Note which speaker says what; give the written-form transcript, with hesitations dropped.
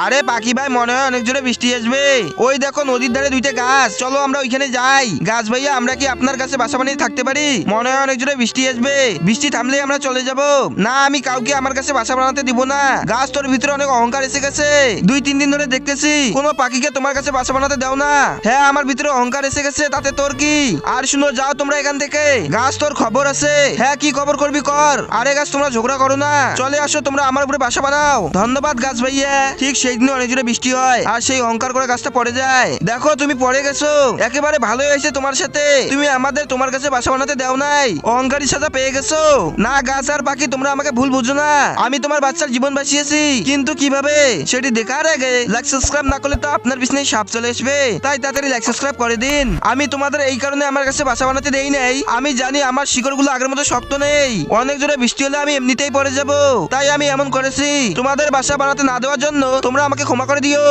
Speaker 1: আরে পাখি ভাই, মনে হয় অনেক জোরে বৃষ্টি আসবে। ওই দেখো নদীর ধারে দুইটা গাছ, চলো আমরা ওইখানে যাই। গাছ ভাইয়া, আমরা কি আপনার কাছে বাসা বানিয়ে থাকতে পারি? মনে হয় অনেক জোরে বৃষ্টি আসবে, বৃষ্টি থামলে আমরা চলে যাব। না, আমি কাউকে আমার কাছে বাসা বানাতে দিব না। গাছ, তোর ভিতরে অনেক অহংকার এসে গেছে। 2-3 দিন ধরে দেখতেছি কোনো পাখিকে তোমার কাছে বাসা বানাতে দাও না। হ্যাঁ, আমার ভিতরে অহংকার এসে গেছে, তাতে তোর কি? আর শুনো, যাও তোমরা এখান থেকে। গাছ, তোর খবর আছে। হ্যাঁ, কি খবর করবি কর। আরে গাছ, তোমরা ঝগড়া করো না, চলে আসো তোমরা আমার উপরে বাসা বানাও। ধন্যবাদ গাছ ভাইয়া। ঠিক সেই দিনে অনেক জোরে বৃষ্টি হয় আর সেই অহংকার করে গাছটা পড়ে যায়। দেখো, তুমি পড়ে গেছো, একেবারে ভালো হয়েছে তোমার সাথে। তুমি আমাদের তোমার কাছে বাসা বানাতে দাও নাই, অহংকারী সাজা পেয়ে গেছো। না গাছ আর পাখি, তোমরা আমাকে ভুল বুঝো না। আমি তোমার বাচ্চার জীবন বাঁচিয়েছি, কিন্তু কিভাবে সেটি দেখার আগে লাইক সাবস্ক্রাইব না করলে তো আপনার বিছনায় সাপ চলে আসবে। তাই তাড়াতাড়ি লাইক সাবস্ক্রাইব করে দিন। আমি তোমাদের এই কারণে আমার কাছে বাসা বানাতে দেই নাই, আমি জানি আমার শিকড়গুলো আগের মতো শক্ত নেই। অনেক জোরে বৃষ্টি হলে আমি এমনিতেই পড়ে যাব, তাই আমি এমন করেছি। তোমাদের বাসা বানাতে না দেওয়ার জন্য তোমরা আমাকে ক্ষমা করে দিও।